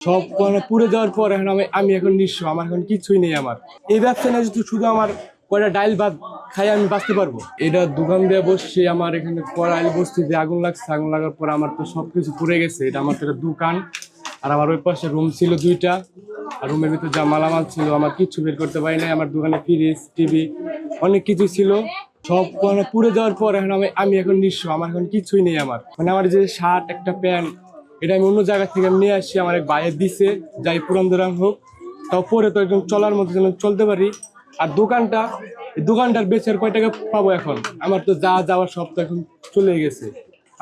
সব পুড়ে যাওয়ার পর এখন আমি এখন নিঃস্ব, আমার এখন কিছুই নেই। আমার এই ব্যবসা নিয়ে শুধু আমার কয়টা ডাইল ভাত খাই আমি বাঁচতে পারবো। এটা দোকান দিয়ে বসছি, আমার এখানে কড়াইল বস্তিতে আগুন লাগছে। আগুন লাগার পর আমার তো সবকিছু পুড়ে গেছে। এটা আমার তো একটা দোকান, আর আমার ওই পাশে রুম ছিল দুইটা, আর রুমের ভিতরে যা মালামাল ছিল আমার কিচ্ছু বের করতে পারি নাই। আমার দোকানে ফ্রিজ, টিভি, অনেক কিছু ছিল। সব পুড়ে যাওয়ার পর এখন আমি এখন নিঃস্ব, আমার এখন কিছুই নেই। আমার আমার যে শার্ট, একটা প্যান্ট, এটা আমি অন্য জায়গা থেকে নিয়ে আসি, আমার এক ভাইয়ের দিছে, যাই পুরান হোক, তাও পরে তো একদম চলার মতো যেন চলতে পারি। আর দোকানটার বেচার কয় টাকা পাবো এখন? আমার তো যা যাওয়ার সব তো এখন চলে গেছে।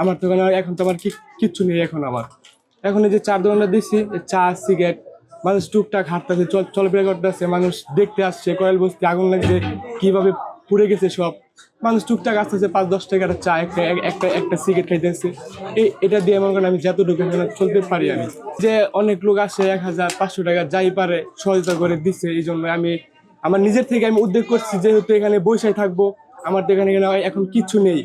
আমার তো এখন তো আমার কিচ্ছু নেই। এখন এই যে চার দোকানটা দিচ্ছি, চা, সিগারেট, মানুষ টুকটাক হাঁটতেছে, চলাফেরা করতেছে, মানুষ দেখতে আসছে কয়েল বস্তি আগুন লাগছে কিভাবে পুড়ে গেছে সব। মানুষ টুকটাক আসতেছে, 5-10 টাকার চা, একটা সিগারেট খাইতেছে। এটা দিয়ে মনে করেন আমি যতটুকু চলতে পারি। আমি যে অনেক লোক আসে 1000-500 টাকা যাই পারে সহযোগিতা করে দিচ্ছে। এই জন্য আমি আমার নিজের থেকে আমি উদ্যোগ করছি, যেহেতু এখানে বৈশাখ থাকবো, আমার তো এখানে এখন কিচ্ছু নেই।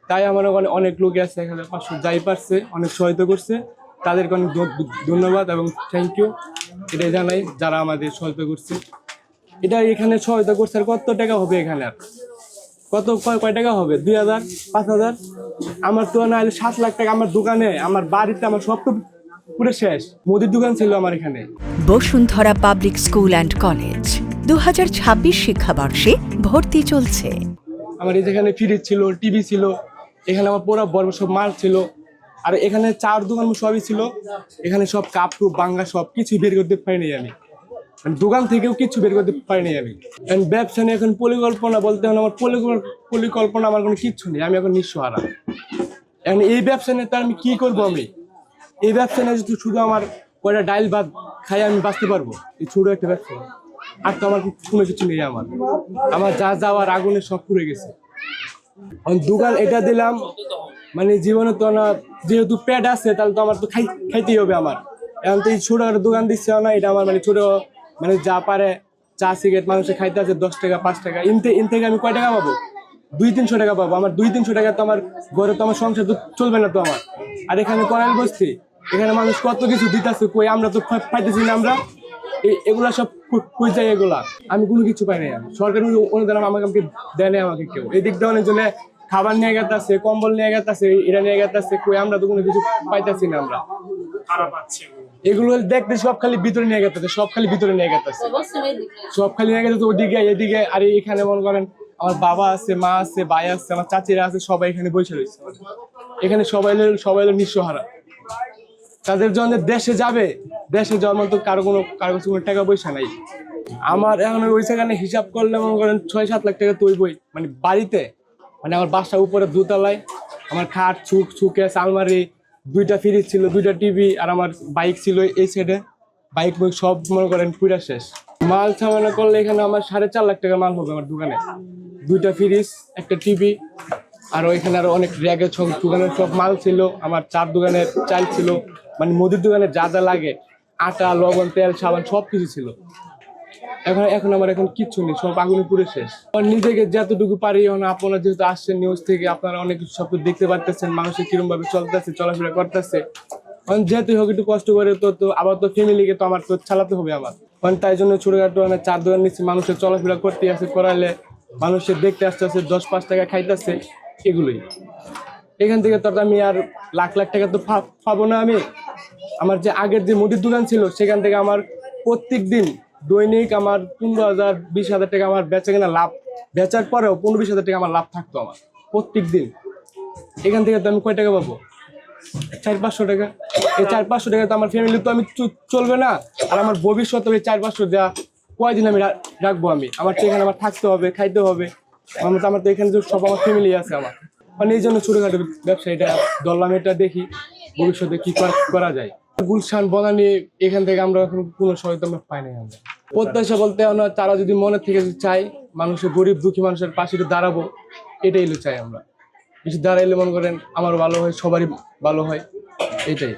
তাই আমার ওখানে অনেক লোক আছে 1500 যাই পারছে, অনেক সহায়তা করছে, তাদেরকে অনেক ধন্যবাদ এবং থ্যাংক ইউ এটাই জানাই যারা আমাদের সহায়তা করছে। এটা এখানে সহায়তা করছে। আর কত টাকা হবে এখানে? আর কত কয় টাকা হবে? 2000, 5000? আমার তো না হলে 7 লাখ টাকা আমার দোকানে, আমার বাড়িতে, আমার সব তো পুরো শেষ। মুদির দোকান ছিল আমার এখানে। Bashundhara public school and college 2026 শিক্ষাবর্ষে ভর্তি চলছে। আমার এই যেখানে ফ্রিজ ছিল, টিভি ছিল, এখানে আমার পুরো বড় সব মাল ছিল। আর এখানে চার দোকান সবই ছিল, এখানে সব কাপ টুপ বাঙ্গা সব কিছুই বের করতে পারিনি আমি। দোকান থেকেও কিছু বের করতে পারিনি আমি। ব্যবসা নিয়ে এখন পরিকল্পনা বলতে হলে আমার পরিকল্পনা আমার কোনো কিচ্ছু নেই। আমি এখন নিঃস্বহারা। এখন এই ব্যবসা নিয়ে তো আমি কি করবো? আমি এই ব্যবসা নিয়ে শুধু আমার কয়টা ডাইল ভাত খাই আমি বাঁচতে পারবো। এই ছোট একটা ব্যবসা, আর তো আমার কোনো কিছু নেই। আমার যা যাওয়ার আগুনে সব পুড়ে গেছে। দোকান এটা দিলাম, মানে জীবনে তো না, যেহেতু পেট আছে তাহলে তো আমার তো খাইতেই হবে। আমার এখন তো এই ছোটখাটো দোকান দিচ্ছে না, এটা আমার মানে ছোট, মানে যা পারে চা, সিগারেট মানুষের খাইতে আছে 10 টাকা, 5 টাকা, ইন থেকে আমি কয় টাকা পাবো? 200-300 টাকা পাবো। আমার 200-300 টাকা তো আমার ঘরে তো আমার সংসার তো চলবে না তো আমার। আর এখানে করাইল বসছি, এখানে মানুষ কত কিছু দিতেছে, কই আমরা তো পাইতেছি না। আমরা এগুলা সব কই যাই? এগুলা আমি কোনো কিছু পাই নাই। আমি সরকারি অনুদান আমাকে দেয় নাই আমাকে কেউ। এই দিক দিয়ে অনেকজনে খাবার নিয়ে গেছে, কম্বল নিয়ে গেছে, এটা নিয়ে গেছে, কই আমরা তো কোনো কিছু পাইতেছি না। আমরা এগুলো দেখতে সব খালি ভিতরে নিয়ে গেছে, সব খালি ভিতরে নিয়ে গেছে, সব খালি নিয়ে গেছে ওদিকে এদিকে। আর এখানে মনে করেন আমার বাবা আছে, মা আছে, ভাই আছে, আমার চাচিরা আছে, সবাই এখানে বসে রয়েছে। এখানে সবাই নিঃস্বহারা। তাদের জন্য দেশে যাওয়ার মতো কারো কাছে কোনো টাকা পয়সা নাই। আমার এখন ওই সেখানে হিসাব করলে মনে করেন 6-7 লাখ টাকা তৈবই, মানে বাড়িতে, মানে আমার বাসার উপরে দোতলায় আমার খাট, সুকেস, আলমারি, 2টা ফ্রিজ ছিল, 2টা টিভি, আর আমার বাইক ছিল এই সাইডে। বাইক সব মনে করেন পুরা শেষ। মাল সামানা করলে এখানে আমার 4.5 লাখ টাকা মাল হবে আমার দোকানে। 2টা ফ্রিজ, একটা টিভি, আর ওইখানে আরো অনেক র্যাগের দোকানের সব মাল ছিল। আমার 4 দোকানের চাল ছিল, মানে মুদির দোকানে যা যা লাগে, আটা, লবণ, তেল, সাবান সব কিছু ছিল। এখন আমার এখন কিচ্ছু নেই, সব আগুনে পুড়ে শেষ। নিজেকে যতটুকু পারি, আপনারা যেহেতু আসছেন নিউজ থেকে, আপনারা অনেক কিছু সব দেখতে পারতেছেন, মানুষের কিরকম ভাবে চলতেছে, চলাফেরা করতেছে। যেহেতু হোক একটু কষ্ট করে তো আবার তো ফ্যামিলিকে তো আমার তো চালাতে হবে আমার। তাই জন্য ছোটখাটো 4 দোকান নিচ্ছি, মানুষের চলাফেরা করতে আছে, করাইলে মানুষের দেখতে আসতেছে, 10-5 টাকা খাইতেছে, এগুলোই। এখান থেকে তো আমি আর লাখ লাখ টাকা তো পাবো না আমি। আমার যে আগের যে মুদির দোকান ছিল, সেখান থেকে আমার প্রত্যেক দিন দৈনিক আমার 15,000-20,000 টাকা আমার বেচা কেনা লাভ, বেচার পরেও 15-20,000 টাকা আমার লাভ থাকতো আমার প্রত্যেক দিন। এখান থেকে তো আমি কয় টাকা পাবো? 400-500 টাকা। এই 400-500 টাকা তো আমার ফ্যামিলি তো আমি চলবে না। আর আমার ভবিষ্যতে ওই 400-500 দেওয়া কয়দিন আমি রাখবো? আমার তো এখানে আমার থাকতে হবে, খাইতে হবে। আমার তো এখানে সব আমার ফ্যামিলি আছে আমার। মানে এই জন্য ছোটখাটো ব্যবসা এটা ধরলাম, এটা দেখি ভবিষ্যতে কি করা যায়। গুলশান, বনানী, এখান থেকে আমরা এখন কোনো সহায়তা আমরা পাই নাই। আমরা প্রত্যাশা বলতে তারা যদি মনের থেকে চাই, মানুষের গরিব দুঃখী মানুষের পাশে দাঁড়াবো, এটাই চাই আমরা। কিছু দাঁড়াইলে মনে করেন আমার ভালো হয়, সবারই ভালো হয়, এটাই।